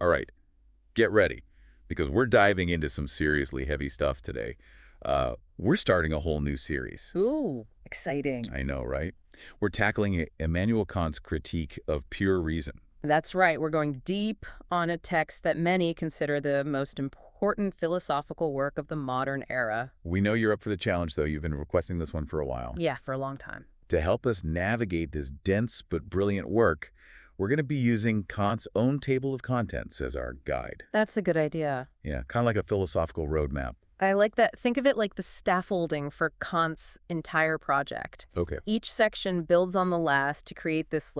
All right, get ready, because we're diving into some seriously heavy stuff today. We're starting a whole new series. Ooh, exciting. I know, right? We're tackling Immanuel Kant's critique of pure reason. That's right. We're going deep on a text that many consider the most important philosophical work of the modern era. We know you're up for the challenge, though. You've been requesting this one for a while. Yeah, for a long time. To help us navigate this dense but brilliant work, we're going to be using Kant's own table of contents as our guide. That's a good idea. Yeah, kind of like a philosophical roadmap. I like that. Think of it like the scaffolding for Kant's entire project. Okay. Each section builds on the last to create this,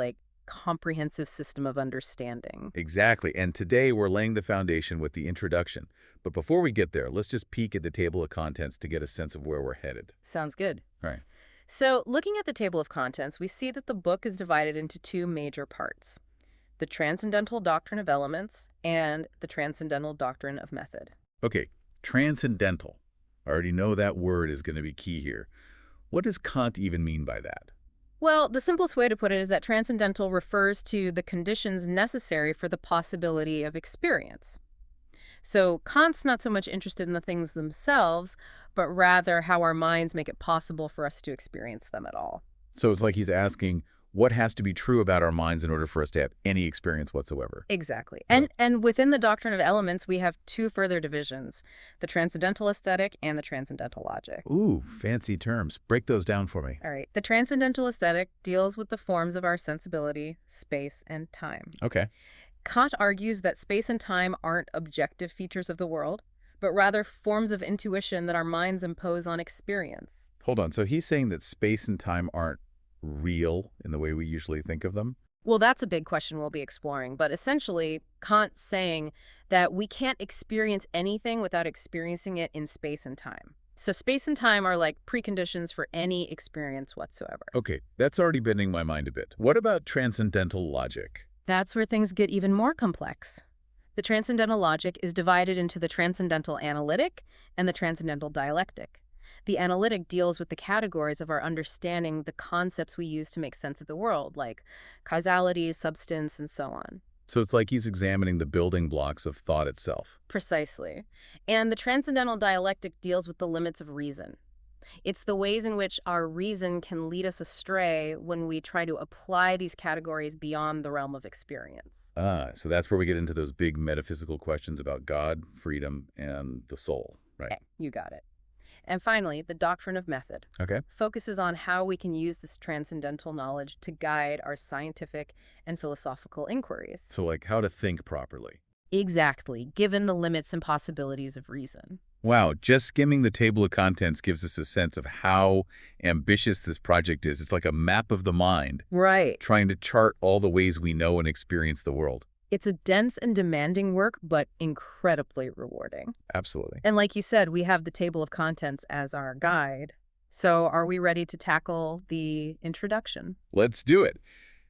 comprehensive system of understanding. Exactly. And today we're laying the foundation with the introduction. But before we get there, let's just peek at the table of contents to get a sense of where we're headed. Sounds good. All right. So, looking at the table of contents, we see that the book is divided into two major parts: the transcendental doctrine of elements and the transcendental doctrine of method. Okay, transcendental. I already know that word is going to be key here. What does Kant even mean by that? Well, the simplest way to put it is that transcendental refers to the conditions necessary for the possibility of experience. So Kant's not so much interested in the things themselves, but rather how our minds make it possible for us to experience them at all. So it's like he's asking, what has to be true about our minds in order for us to have any experience whatsoever? Exactly. Right. And within the doctrine of elements, we have two further divisions: the transcendental aesthetic and the transcendental logic. Ooh, fancy terms. Break those down for me. All right. The transcendental aesthetic deals with the forms of our sensibility, space, and time. Okay. Kant argues that space and time aren't objective features of the world, but rather forms of intuition that our minds impose on experience. Hold on. So he's saying that space and time aren't real in the way we usually think of them? Well, that's a big question we'll be exploring, but essentially, Kant's saying that we can't experience anything without experiencing it in space and time. So space and time are like preconditions for any experience whatsoever. Okay, that's already bending my mind a bit. What about transcendental logic? That's where things get even more complex. The transcendental logic is divided into the transcendental analytic and the transcendental dialectic. The analytic deals with the categories of our understanding, the concepts we use to make sense of the world, like causality, substance, and so on. So it's like he's examining the building blocks of thought itself. Precisely. And the transcendental dialectic deals with the limits of reason. It's the ways in which our reason can lead us astray when we try to apply these categories beyond the realm of experience. So that's where we get into those big metaphysical questions about God, freedom, and the soul, right? You got it. And finally, the doctrine of method Okay. focuses on how we can use this transcendental knowledge to guide our scientific and philosophical inquiries. So like how to think properly. Exactly, given the limits and possibilities of reason. Wow, just skimming the table of contents gives us a sense of how ambitious this project is. It's like a map of the mind, Right. trying to chart all the ways we know and experience the world. It's a dense and demanding work, but incredibly rewarding. Absolutely. And like you said, we have the table of contents as our guide. So are we ready to tackle the introduction? Let's do it.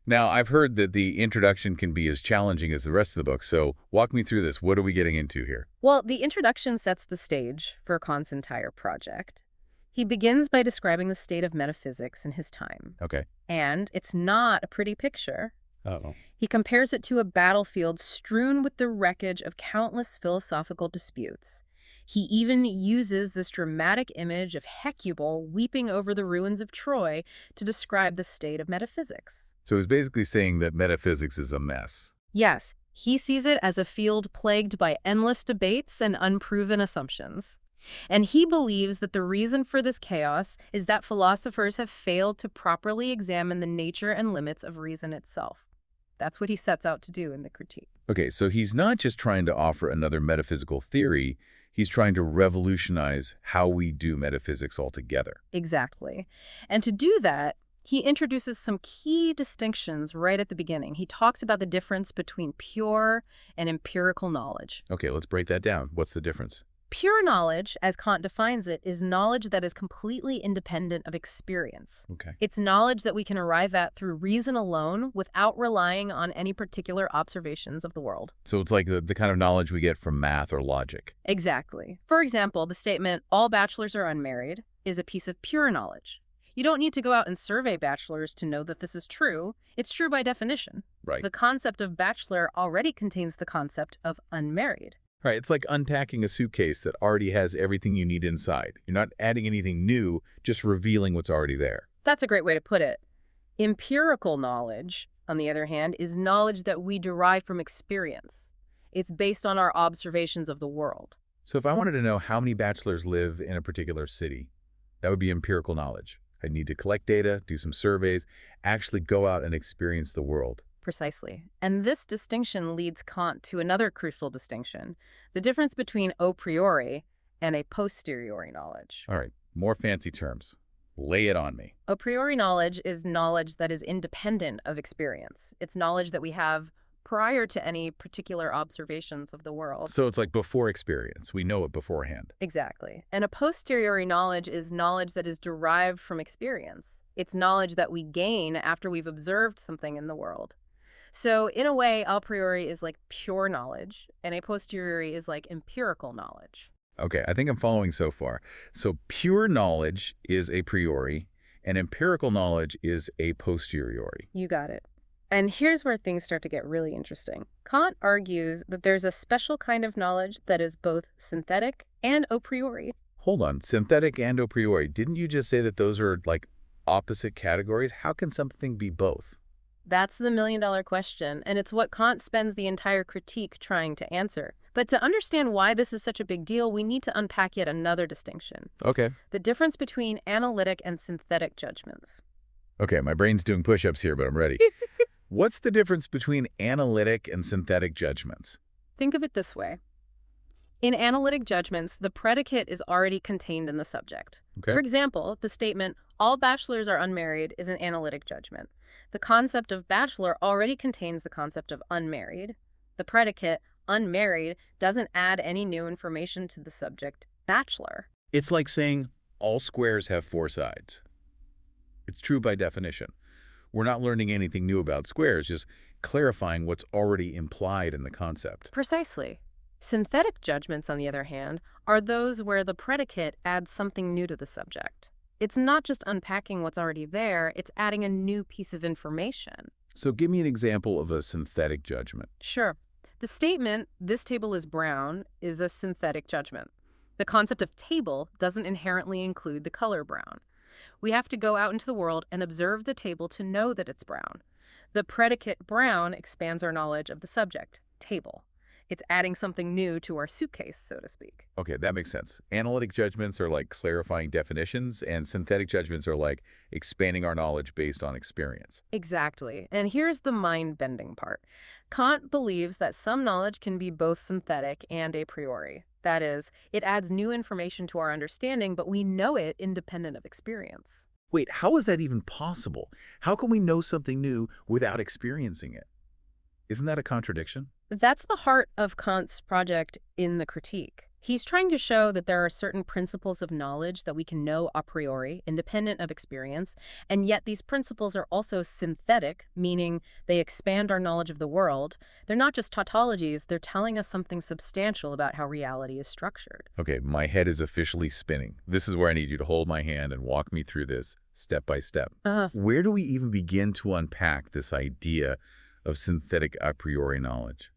Now, I've heard that the introduction can be as challenging as the rest of the book, so walk me through this. What are we getting into here? Well, the introduction sets the stage for Kant's entire project. He begins by describing the state of metaphysics in his time. Okay. And it's not a pretty picture. Uh-oh. He compares it to a battlefield strewn with the wreckage of countless philosophical disputes. He even uses this dramatic image of Hecubal weeping over the ruins of Troy to describe the state of metaphysics. So he's basically saying that metaphysics is a mess. Yes, he sees it as a field plagued by endless debates and unproven assumptions. And he believes that the reason for this chaos is that philosophers have failed to properly examine the nature and limits of reason itself. That's what he sets out to do in the critique. Okay, so he's not just trying to offer another metaphysical theory, he's trying to revolutionize how we do metaphysics altogether. Exactly. And to do that, he introduces some key distinctions right at the beginning. He talks about the difference between pure and empirical knowledge. Okay, let's break that down. What's the difference? Pure knowledge, as Kant defines it, is knowledge that is completely independent of experience. Okay. It's knowledge that we can arrive at through reason alone without relying on any particular observations of the world. So it's like the kind of knowledge we get from math or logic. Exactly. For example, the statement, "all bachelors are unmarried," is a piece of pure knowledge. You don't need to go out and survey bachelors to know that this is true. It's true by definition. Right. The concept of bachelor already contains the concept of unmarried. Right, it's like unpacking a suitcase that already has everything you need inside. You're not adding anything new, just revealing what's already there. That's a great way to put it. Empirical knowledge, on the other hand, is knowledge that we derive from experience. It's based on our observations of the world. So if I wanted to know how many bachelors live in a particular city, that would be empirical knowledge. I'd need to collect data, do some surveys, actually go out and experience the world. Precisely. And this distinction leads Kant to another crucial distinction, the difference between a priori and a posteriori knowledge. All right, more fancy terms. Lay it on me. A priori knowledge is knowledge that is independent of experience. It's knowledge that we have prior to any particular observations of the world. So it's like before experience. We know it beforehand. Exactly. And a posteriori knowledge is knowledge that is derived from experience. It's knowledge that we gain after we've observed something in the world. So in a way, a priori is like pure knowledge, and a posteriori is like empirical knowledge. Okay, I think I'm following so far. So pure knowledge is a priori, and empirical knowledge is a posteriori. You got it. And here's where things start to get really interesting. Kant argues that there's a special kind of knowledge that is both synthetic and a priori. Hold on, synthetic and a priori. Didn't you just say that those are like opposite categories? How can something be both? That's the million-dollar question, and it's what Kant spends the entire critique trying to answer. But to understand why this is such a big deal, we need to unpack yet another distinction. Okay. The difference between analytic and synthetic judgments. Okay, my brain's doing push-ups here, but I'm ready. What's the difference between analytic and synthetic judgments? Think of it this way. In analytic judgments, the predicate is already contained in the subject. Okay. For example, the statement, all bachelors are unmarried, is an analytic judgment. The concept of bachelor already contains the concept of unmarried. The predicate, unmarried, doesn't add any new information to the subject, bachelor. It's like saying all squares have four sides. It's true by definition. We're not learning anything new about squares, just clarifying what's already implied in the concept. Precisely. Synthetic judgments, on the other hand, are those where the predicate adds something new to the subject. It's not just unpacking what's already there, it's adding a new piece of information. So give me an example of a synthetic judgment. Sure. The statement, this table is brown, is a synthetic judgment. The concept of table doesn't inherently include the color brown. We have to go out into the world and observe the table to know that it's brown. The predicate brown expands our knowledge of the subject, table. It's adding something new to our suitcase, so to speak. Okay, that makes sense. Analytic judgments are like clarifying definitions, and synthetic judgments are like expanding our knowledge based on experience. Exactly. And here's the mind-bending part. Kant believes that some knowledge can be both synthetic and a priori. That is, it adds new information to our understanding, but we know it independent of experience. Wait, how is that even possible? How can we know something new without experiencing it? Isn't that a contradiction? That's the heart of Kant's project in the critique. He's trying to show that there are certain principles of knowledge that we can know a priori, independent of experience, and yet these principles are also synthetic, meaning they expand our knowledge of the world. They're not just tautologies, they're telling us something substantial about how reality is structured. Okay, my head is officially spinning. This is where I need you to hold my hand and walk me through this step by step. Where do we even begin to unpack this idea of synthetic a priori knowledge?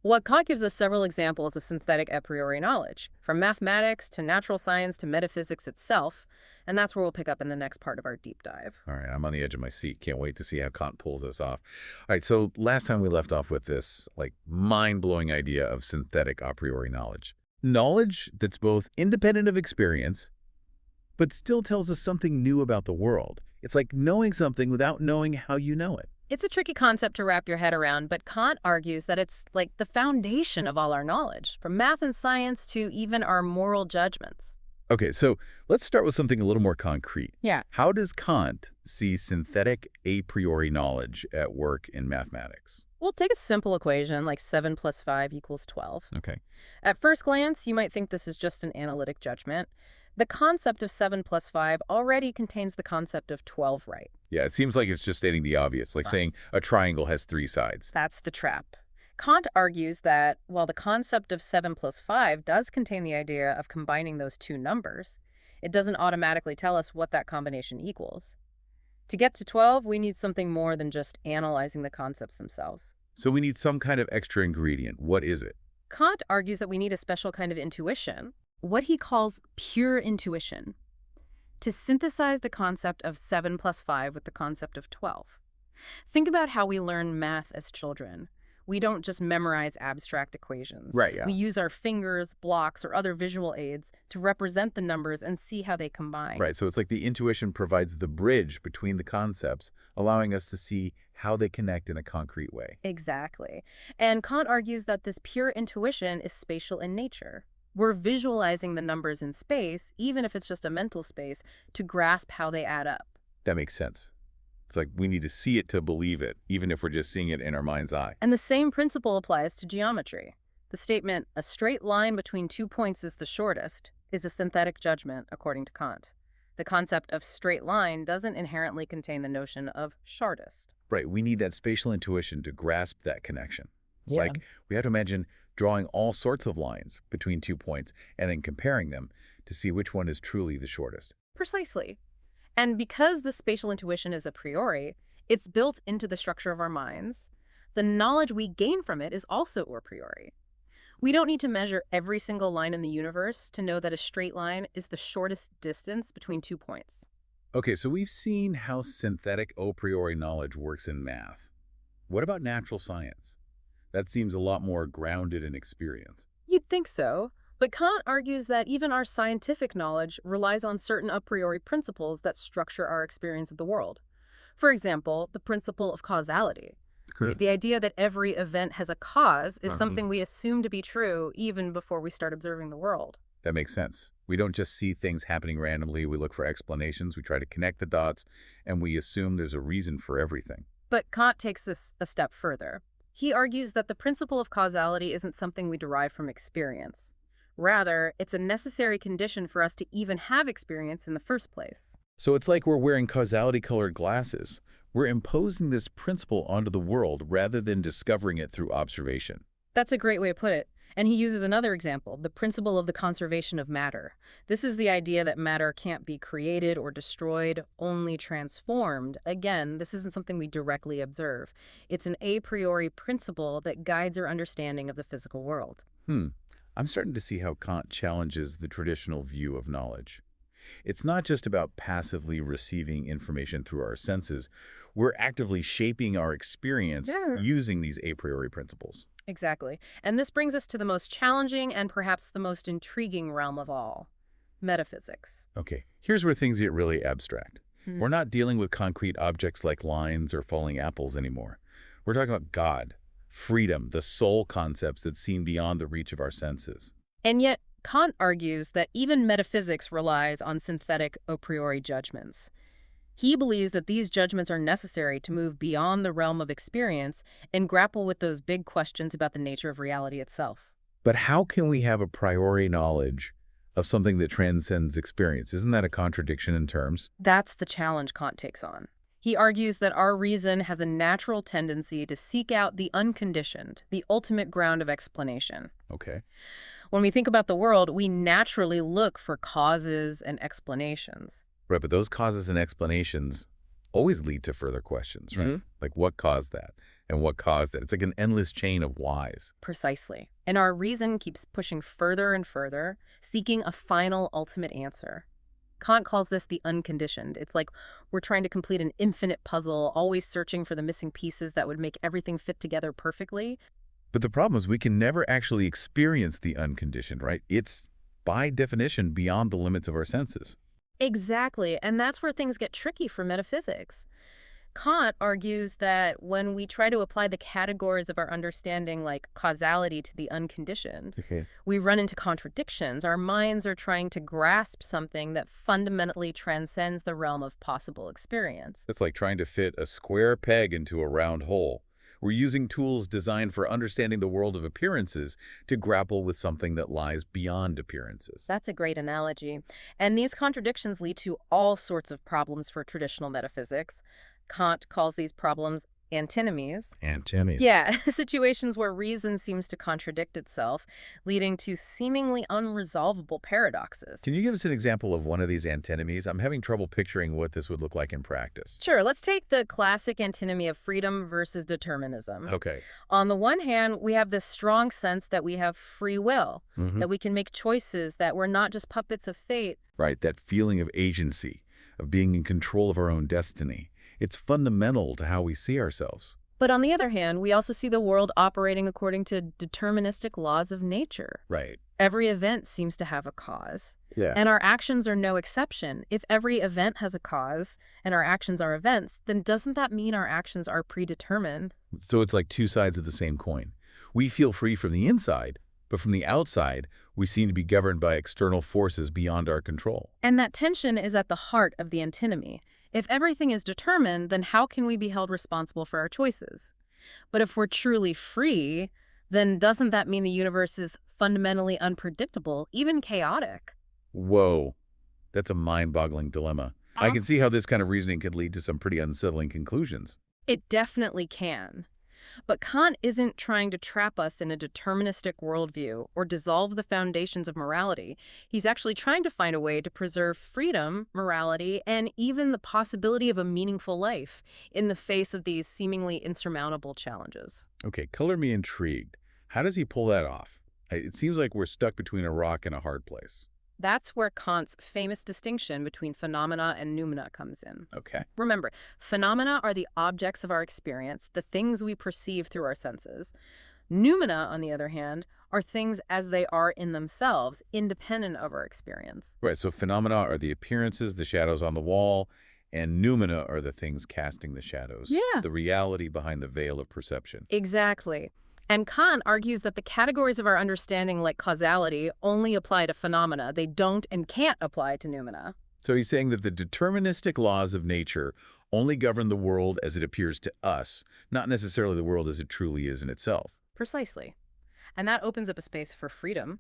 Well, Kant gives us several examples of synthetic a priori knowledge, from mathematics to natural science to metaphysics itself, and that's where we'll pick up in the next part of our deep dive. All right, I'm on the edge of my seat. Can't wait to see how Kant pulls this off. All right, so last time we left off with this, mind-blowing idea of synthetic a priori knowledge. Knowledge that's both independent of experience, but still tells us something new about the world. It's like knowing something without knowing how you know it. It's a tricky concept to wrap your head around, but Kant argues that it's like the foundation of all our knowledge, from math and science to even our moral judgments. Okay, so let's start with something a little more concrete. Yeah. How does Kant see synthetic a priori knowledge at work in mathematics? We'll take a simple equation like 7 plus 5 equals 12. Okay. At first glance, you might think this is just an analytic judgment. The concept of 7 plus 5 already contains the concept of 12, right? Yeah, it seems like it's just stating the obvious, like saying a triangle has three sides. That's the trap. Kant argues that while the concept of 7 plus 5 does contain the idea of combining those two numbers, it doesn't automatically tell us what that combination equals. To get to 12, we need something more than just analyzing the concepts themselves. So we need some kind of extra ingredient. What is it? Kant argues that we need a special kind of intuition, what he calls pure intuition, to synthesize the concept of 7 plus 5 with the concept of 12. Think about how we learn math as children. We don't just memorize abstract equations. Right, yeah. We use our fingers, blocks, or other visual aids to represent the numbers and see how they combine. Right, so it's like the intuition provides the bridge between the concepts, allowing us to see how they connect in a concrete way. Exactly. And Kant argues that this pure intuition is spatial in nature. We're visualizing the numbers in space, even if it's just a mental space, to grasp how they add up. That makes sense. It's like we need to see it to believe it, even if we're just seeing it in our mind's eye. And the same principle applies to geometry. The statement, a straight line between 2 points is the shortest, is a synthetic judgment, according to Kant. The concept of straight line doesn't inherently contain the notion of shortest. Right, we need that spatial intuition to grasp that connection. It's Yeah. like we have to imagine drawing all sorts of lines between 2 points and then comparing them to see which one is truly the shortest. Precisely. And because the spatial intuition is a priori, it's built into the structure of our minds, the knowledge we gain from it is also a priori. We don't need to measure every single line in the universe to know that a straight line is the shortest distance between 2 points. Okay, so we've seen how synthetic a priori knowledge works in math. What about natural science? That seems a lot more grounded in experience. You'd think so, but Kant argues that even our scientific knowledge relies on certain a priori principles that structure our experience of the world. For example, the principle of causality. The idea that every event has a cause is something we assume to be true even before we start observing the world. That makes sense. We don't just see things happening randomly. We look for explanations. We try to connect the dots, and we assume there's a reason for everything. But Kant takes this a step further. He argues that the principle of causality isn't something we derive from experience. Rather, it's a necessary condition for us to even have experience in the first place. So it's like we're wearing causality-colored glasses. We're imposing this principle onto the world rather than discovering it through observation. That's a great way to put it. And he uses another example, the principle of the conservation of matter. This is the idea that matter can't be created or destroyed, only transformed. Again, this isn't something we directly observe. It's an a priori principle that guides our understanding of the physical world. I'm starting to see how Kant challenges the traditional view of knowledge. It's not just about passively receiving information through our senses. We're actively shaping our experience using these a priori principles. Exactly. And this brings us to the most challenging and perhaps the most intriguing realm of all, metaphysics. Okay, here's where things get really abstract. We're not dealing with concrete objects like lines or falling apples anymore. We're talking about God, freedom, the soul concepts that seem beyond the reach of our senses. And yet, Kant argues that even metaphysics relies on synthetic a priori judgments. He believes that these judgments are necessary to move beyond the realm of experience and grapple with those big questions about the nature of reality itself. But how can we have a priori knowledge of something that transcends experience? Isn't that a contradiction in terms? That's the challenge Kant takes on. He argues that our reason has a natural tendency to seek out the unconditioned, the ultimate ground of explanation. Okay. When we think about the world, we naturally look for causes and explanations. Right, but those causes and explanations always lead to further questions, right? Like what caused that and what caused that? It's like an endless chain of whys. Precisely. And our reason keeps pushing further and further, seeking a final, ultimate answer. Kant calls this the unconditioned. It's like we're trying to complete an infinite puzzle, always searching for the missing pieces that would make everything fit together perfectly. But the problem is we can never actually experience the unconditioned, right? It's, by definition, beyond the limits of our senses. Exactly, and that's where things get tricky for metaphysics. Kant argues that when we try to apply the categories of our understanding like causality to the unconditioned, we run into contradictions. Our minds are trying to grasp something that fundamentally transcends the realm of possible experience. It's like trying to fit a square peg into a round hole. We're using tools designed for understanding the world of appearances to grapple with something that lies beyond appearances. That's a great analogy. And these contradictions lead to all sorts of problems for traditional metaphysics. Kant calls these problems antinomies. Antinomies. Yeah, situations where reason seems to contradict itself, leading to seemingly unresolvable paradoxes. Can you give us an example of one of these antinomies? I'm having trouble picturing what this would look like in practice. Sure, let's take the classic antinomy of freedom versus determinism. Okay. On the one hand, we have this strong sense that we have free will, that we can make choices, that we're not just puppets of fate. Right, that feeling of agency, of being in control of our own destiny. It's fundamental to how we see ourselves. But on the other hand, we also see the world operating according to deterministic laws of nature. Right. Every event seems to have a cause. Yeah. And our actions are no exception. If every event has a cause and our actions are events, then doesn't that mean our actions are predetermined? So it's like two sides of the same coin. We feel free from the inside, but from the outside, we seem to be governed by external forces beyond our control. And that tension is at the heart of the antinomy. If everything is determined, then how can we be held responsible for our choices? But if we're truly free, then doesn't that mean the universe is fundamentally unpredictable, even chaotic? Whoa, that's a mind-boggling dilemma. I can see how this kind of reasoning could lead to some pretty unsettling conclusions. It definitely can. But Kant isn't trying to trap us in a deterministic worldview or dissolve the foundations of morality. He's actually trying to find a way to preserve freedom, morality, and even the possibility of a meaningful life in the face of these seemingly insurmountable challenges. Okay, color me intrigued. How does he pull that off? It seems like we're stuck between a rock and a hard place. That's where Kant's famous distinction between phenomena and noumena comes in. Okay. Remember, phenomena are the objects of our experience, the things we perceive through our senses. Noumena, on the other hand, are things as they are in themselves, independent of our experience. Right, so phenomena are the appearances, the shadows on the wall, and noumena are the things casting the shadows. Yeah. The reality behind the veil of perception. Exactly. And Kant argues that the categories of our understanding, like causality, only apply to phenomena. They don't and can't apply to noumena. So he's saying that the deterministic laws of nature only govern the world as it appears to us, not necessarily the world as it truly is in itself. Precisely. And that opens up a space for freedom.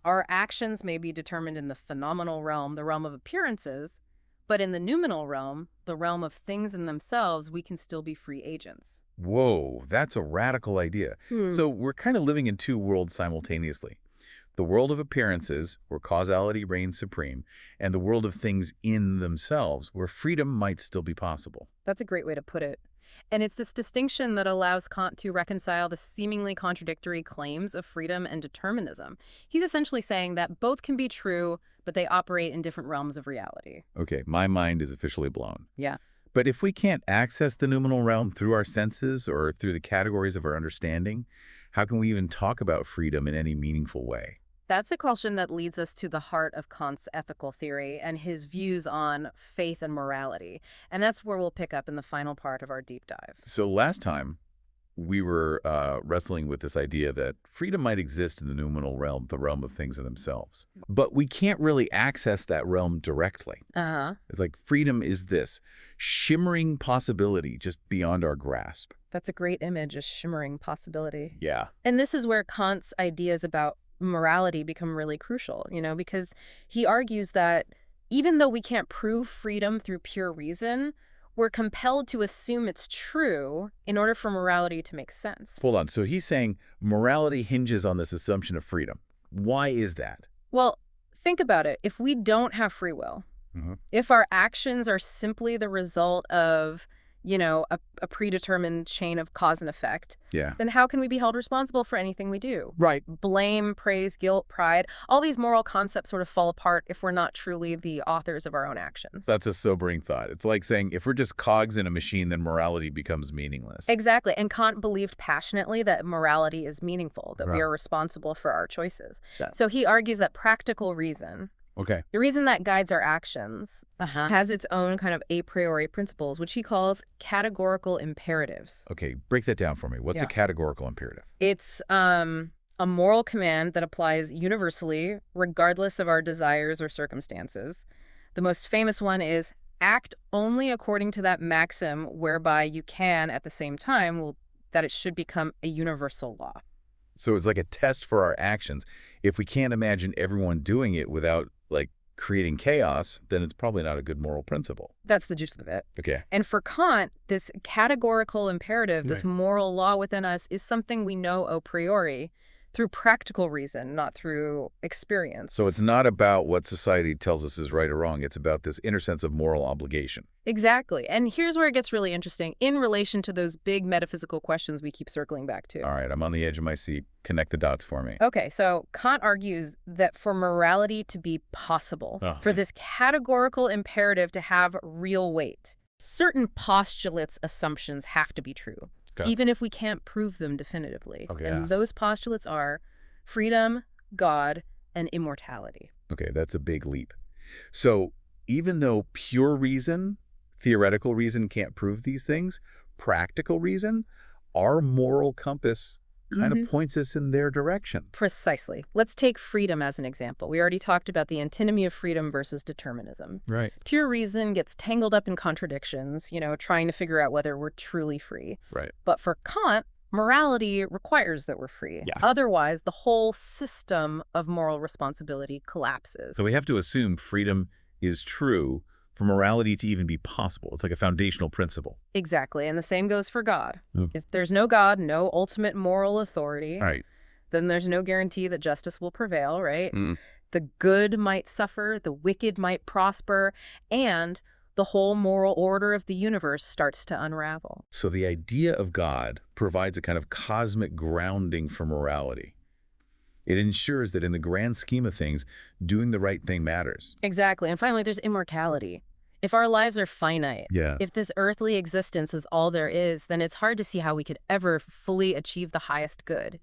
Our actions may be determined in the phenomenal realm, the realm of appearances, but in the noumenal realm, the realm of things in themselves, we can still be free agents. Whoa, that's a radical idea. So we're kind of living in two worlds simultaneously. The world of appearances, where causality reigns supreme, and the world of things in themselves, where freedom might still be possible. That's a great way to put it. And it's this distinction that allows Kant to reconcile the seemingly contradictory claims of freedom and determinism. He's essentially saying that both can be true, but they operate in different realms of reality. Okay, my mind is officially blown. Yeah. But if we can't access the noumenal realm through our senses or through the categories of our understanding, how can we even talk about freedom in any meaningful way? That's a question that leads us to the heart of Kant's ethical theory and his views on faith and morality. And that's where we'll pick up in the final part of our deep dive. So last time, we were wrestling with this idea that freedom might exist in the noumenal realm, the realm of things in themselves. But we can't really access that realm directly. Uh-huh. It's like freedom is this shimmering possibility just beyond our grasp. That's a great image, a shimmering possibility. Yeah. And this is where Kant's ideas about morality become really crucial, because he argues that even though we can't prove freedom through pure reason, we're compelled to assume it's true in order for morality to make sense. Hold on. So he's saying morality hinges on this assumption of freedom. Why is that? Well, think about it. If we don't have free will, if our actions are simply the result of, a predetermined chain of cause and effect, then how can we be held responsible for anything we do? Right. Blame, praise, guilt, pride, all these moral concepts sort of fall apart if we're not truly the authors of our own actions. That's a sobering thought. It's like saying if we're just cogs in a machine, then morality becomes meaningless. Exactly. And Kant believed passionately that morality is meaningful, that we are responsible for our choices. Yeah. So he argues that practical reason, Okay. the reason that guides our actions, has its own kind of a priori principles, which he calls categorical imperatives. Okay, break that down for me. What's a categorical imperative? It's a moral command that applies universally, regardless of our desires or circumstances. The most famous one is act only according to that maxim whereby you can, at the same time, that it should become a universal law. So it's like a test for our actions. If we can't imagine everyone doing it without, creating chaos, then it's probably not a good moral principle. That's the gist of it. Okay. And for Kant, this categorical imperative, this Right. moral law within us, is something we know a priori through practical reason, not through experience. So it's not about what society tells us is right or wrong. It's about this inner sense of moral obligation. Exactly. And here's where it gets really interesting in relation to those big metaphysical questions we keep circling back to. All right, I'm on the edge of my seat. Connect the dots for me. Okay, so Kant argues that for morality to be possible, for this categorical imperative to have real weight, certain postulates, assumptions have to be true, Okay. even if we can't prove them definitively. Okay, And yes. those postulates are freedom, God, and immortality. Okay, that's a big leap. So even though pure reason, theoretical reason can't prove these things, practical reason, our moral compass kind of points us in their direction. Precisely. Let's take freedom as an example. We already talked about the antinomy of freedom versus determinism. Right. Pure reason gets tangled up in contradictions, trying to figure out whether we're truly free. Right. But for Kant, morality requires that we're free. Yeah. Otherwise, the whole system of moral responsibility collapses. So we have to assume freedom is true for morality to even be possible. It's like a foundational principle. Exactly. And the same goes for God. Mm. If there's no God, no ultimate moral authority, All right. then there's no guarantee that justice will prevail, right? Mm. The good might suffer, the wicked might prosper, and the whole moral order of the universe starts to unravel. So the idea of God provides a kind of cosmic grounding for morality. It ensures that in the grand scheme of things, doing the right thing matters. Exactly. And finally, there's immortality. If our lives are finite, Yeah. if this earthly existence is all there is, then it's hard to see how we could ever fully achieve the highest good,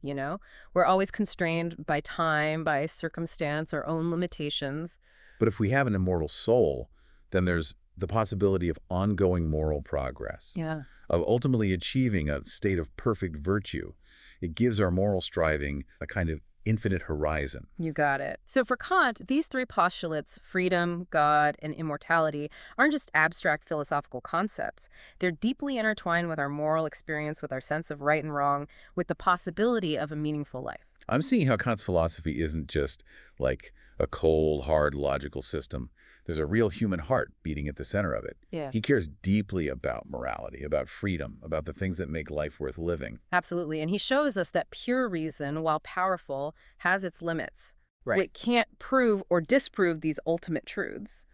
We're always constrained by time, by circumstance, our own limitations. But if we have an immortal soul, then there's the possibility of ongoing moral progress, Yeah. of ultimately achieving a state of perfect virtue. It gives our moral striving a kind of infinite horizon. You got it. So for Kant, these three postulates, freedom, God, and immortality, aren't just abstract philosophical concepts. They're deeply intertwined with our moral experience, with our sense of right and wrong, with the possibility of a meaningful life. I'm seeing how Kant's philosophy isn't just like a cold, hard, logical system. There's a real human heart beating at the center of it. Yeah. He cares deeply about morality, about freedom, about the things that make life worth living. Absolutely. And he shows us that pure reason, while powerful, has its limits. Right. It can't prove or disprove these ultimate truths.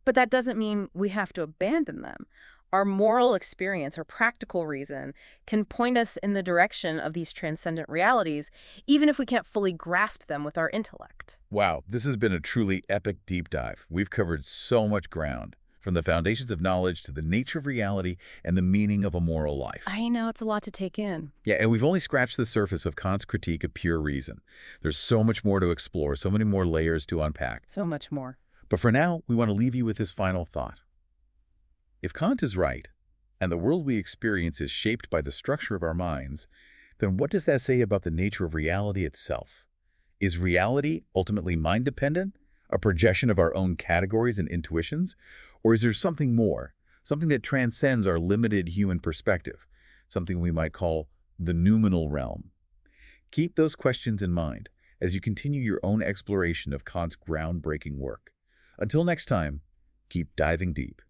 But that doesn't mean we have to abandon them. Our moral experience, our practical reason, can point us in the direction of these transcendent realities, even if we can't fully grasp them with our intellect. Wow, this has been a truly epic deep dive. We've covered so much ground, from the foundations of knowledge to the nature of reality and the meaning of a moral life. I know, it's a lot to take in. Yeah, and we've only scratched the surface of Kant's critique of pure reason. There's so much more to explore, so many more layers to unpack. So much more. But for now, we want to leave you with this final thought. If Kant is right, and the world we experience is shaped by the structure of our minds, then what does that say about the nature of reality itself? Is reality ultimately mind-dependent, a projection of our own categories and intuitions? Or is there something more, something that transcends our limited human perspective, something we might call the noumenal realm? Keep those questions in mind as you continue your own exploration of Kant's groundbreaking work. Until next time, keep diving deep.